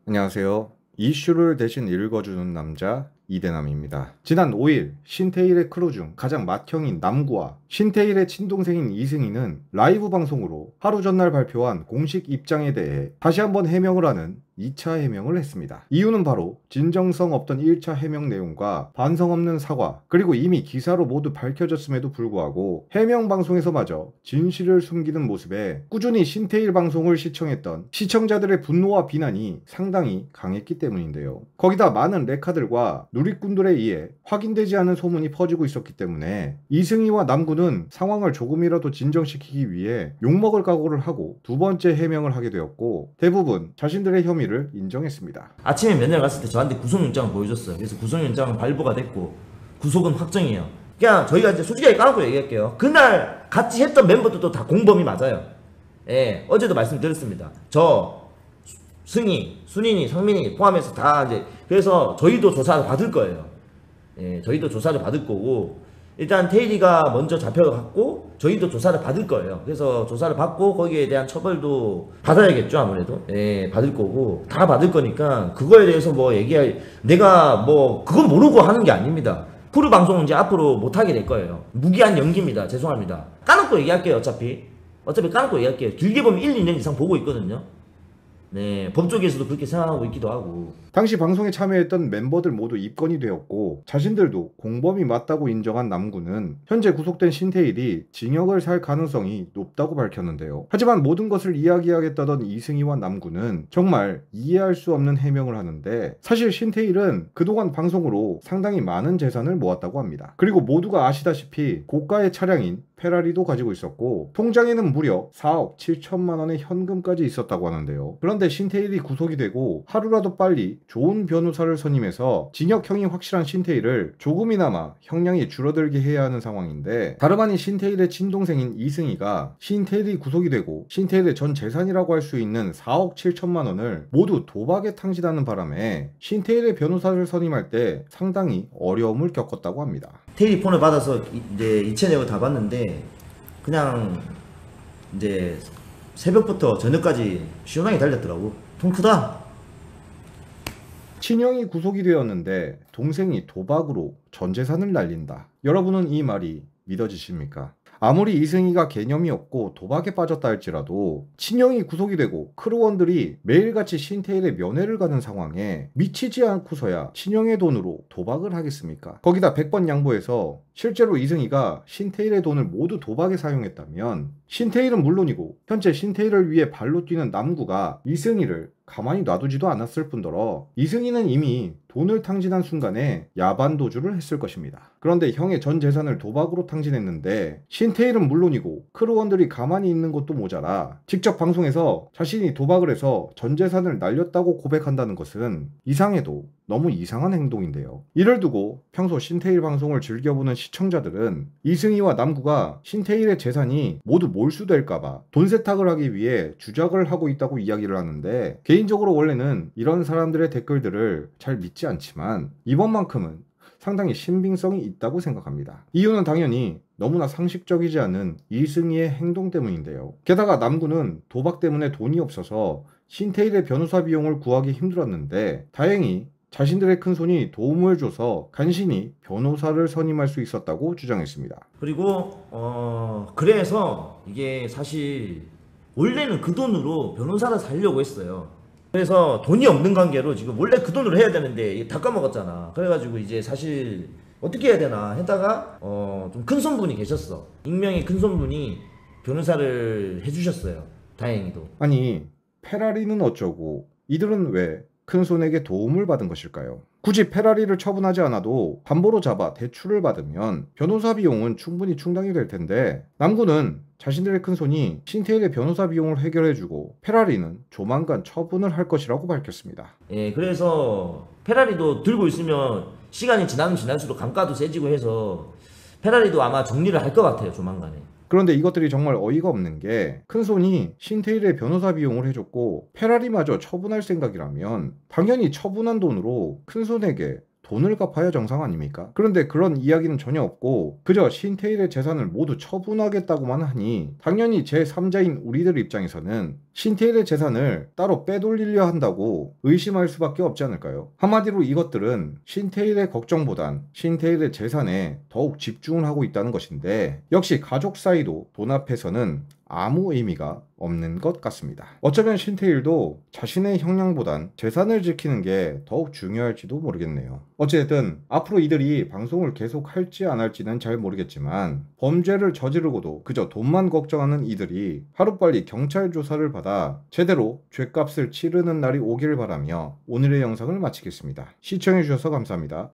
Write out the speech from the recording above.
안녕하세요. 이슈를 대신 읽어주는 남자 이대남입니다. 지난 5일 신태일의 크루 중 가장 맏형인 남구와 신태일의 친동생인 이승희는 라이브 방송으로 하루 전날 발표한 공식 입장에 대해 다시 한번 해명을 하는 2차 해명을 했습니다. 이유는 바로 진정성 없던 1차 해명 내용과 반성 없는 사과, 그리고 이미 기사로 모두 밝혀졌음에도 불구하고 해명 방송에서마저 진실을 숨기는 모습에 꾸준히 신태일 방송을 시청했던 시청자들의 분노와 비난이 상당히 강했기 때문인데요. 거기다 많은 레카들과 누리꾼들에 의해 확인되지 않은 소문이 퍼지고 있었기 때문에 이승희와 남구는 상황을 조금이라도 진정시키기 위해 욕먹을 각오를 하고 두 번째 해명을 하게 되었고, 대부분 자신들의 혐의를 인정했습니다. 아침에 면회 갔을 때 저한테 구속영장을 보여줬어요. 그래서 구속영장은 발부가 됐고 구속은 확정이에요. 그냥 저희가 이제 솔직하게 까놓고 얘기할게요. 그날 같이 했던 멤버들도 다 공범이 맞아요. 예, 어제도 말씀드렸습니다. 저, 승희, 순인이, 상민이 포함해서 다 이제, 그래서 저희도 조사를 받을 거예요. 예, 저희도 조사를 받을 거고, 일단 테일이가 먼저 잡혀갔고 저희도 조사를 받을 거예요. 그래서 조사를 받고 거기에 대한 처벌도 받아야겠죠. 아무래도 받을 거고 다 받을 거니까 그거에 대해서 뭐 얘기할, 내가 뭐 그건 모르고 하는 게 아닙니다. 프로 방송은 이제 앞으로 못하게 될 거예요. 무기한 연기입니다. 죄송합니다. 까놓고 얘기할게요. 어차피 까놓고 얘기할게요. 길게 보면 1, 2년 이상 보고 있거든요. 네, 법조계에서도 그렇게 생각하고 있기도 하고. 당시 방송에 참여했던 멤버들 모두 입건이 되었고, 자신들도 공범이 맞다고 인정한 남구는 현재 구속된 신태일이 징역을 살 가능성이 높다고 밝혔는데요. 하지만 모든 것을 이야기하겠다던 이승희와 남구는 정말 이해할 수 없는 해명을 하는데, 사실 신태일은 그동안 방송으로 상당히 많은 재산을 모았다고 합니다. 그리고 모두가 아시다시피 고가의 차량인 페라리도 가지고 있었고, 통장에는 무려 4억 7천만 원의 현금까지 있었다고 하는데요. 그런데 신태일이 구속이 되고 하루라도 빨리 좋은 변호사를 선임해서 징역형이 확실한 신태일을 조금이나마 형량이 줄어들게 해야 하는 상황인데, 다름 아닌 신태일의 친동생인 이승희가 신태일이 구속이 되고 신태일의 전 재산이라고 할 수 있는 4억 7천만 원을 모두 도박에 탕진하는 바람에 신태일의 변호사를 선임할 때 상당히 어려움을 겪었다고 합니다. 테일이 폰을 받아서 이제 이체 내역을 다 봤는데 그냥 이제 새벽부터 저녁까지 시원하게 달렸더라고. 통 크다. 친형이 구속이 되었는데 동생이 도박으로 전 재산을 날린다. 여러분은 이 말이 믿어지십니까? 아무리 이승희가 개념이 없고 도박에 빠졌다 할지라도 친형이 구속이 되고 크루원들이 매일같이 신태일의 면회를 가는 상황에 미치지 않고서야 친형의 돈으로 도박을 하겠습니까? 거기다 100번 양보해서 실제로 이승희가 신태일의 돈을 모두 도박에 사용했다면 신태일은 물론이고 현재 신태일을 위해 발로 뛰는 남구가 이승희를 가만히 놔두지도 않았을 뿐더러 이승희는 이미 돈을 탕진한 순간에 야반 도주를 했을 것입니다. 그런데 형의 전 재산을 도박으로 탕진했는데 신태일은 물론이고 크루원들이 가만히 있는 것도 모자라 직접 방송에서 자신이 도박을 해서 전 재산을 날렸다고 고백한다는 것은 이상해도 너무 이상한 행동인데요. 이를 두고 평소 신태일 방송을 즐겨보는 시청자들은 이승희와 남구가 신태일의 재산이 모두 몰수될까봐 돈 세탁을 하기 위해 주작을 하고 있다고 이야기를 하는데, 개인적으로 원래는 이런 사람들의 댓글들을 잘 믿지 않지만 이번만큼은 상당히 신빙성이 있다고 생각합니다. 이유는 당연히 너무나 상식적이지 않은 이승희의 행동 때문인데요. 게다가 남구는 도박 때문에 돈이 없어서 신태일의 변호사 비용을 구하기 힘들었는데 다행히 자신들의 큰손이 도움을 줘서 간신히 변호사를 선임할 수 있었다고 주장했습니다. 그리고 그래서 이게 사실 원래는 그 돈으로 변호사를 살려고 했어요. 그래서 돈이 없는 관계로 지금 원래 그 돈으로 해야 되는데 다 까먹었잖아. 그래가지고 이제 사실 어떻게 해야 되나 했다가 좀 큰손분이 계셨어. 익명의 큰손분이 변호사를 해주셨어요. 다행히도. 아니, 페라리는 어쩌고 이들은 왜 큰손에게 도움을 받은 것일까요? 굳이 페라리를 처분하지 않아도 담보로 잡아 대출을 받으면 변호사 비용은 충분히 충당이 될 텐데, 남구는 자신들의 큰손이 신태일의 변호사 비용을 해결해주고 페라리는 조만간 처분을 할 것이라고 밝혔습니다. 예, 그래서 페라리도 들고 있으면 시간이 지나면 지날수록 감가도 세지고 해서 페라리도 아마 정리를 할 것 같아요, 조만간에. 그런데 이것들이 정말 어이가 없는 게, 큰손이 신태일의 변호사 비용을 해줬고 페라리마저 처분할 생각이라면 당연히 처분한 돈으로 큰손에게 돈을 갚아야 정상 아닙니까? 그런데 그런 이야기는 전혀 없고 그저 신태일의 재산을 모두 처분하겠다고만 하니 당연히 제3자인 우리들 입장에서는 신태일의 재산을 따로 빼돌리려 한다고 의심할 수밖에 없지 않을까요? 한마디로 이것들은 신태일의 걱정보단 신태일의 재산에 더욱 집중을 하고 있다는 것인데, 역시 가족 사이도 돈 앞에서는 아무 의미가 없는 것 같습니다. 어쩌면 신태일도 자신의 형량보단 재산을 지키는 게 더욱 중요할지도 모르겠네요. 어쨌든 앞으로 이들이 방송을 계속 할지 안 할지는 잘 모르겠지만, 범죄를 저지르고도 그저 돈만 걱정하는 이들이 하루빨리 경찰 조사를 받아 제대로 죗값을 치르는 날이 오길 바라며 오늘의 영상을 마치겠습니다. 시청해주셔서 감사합니다.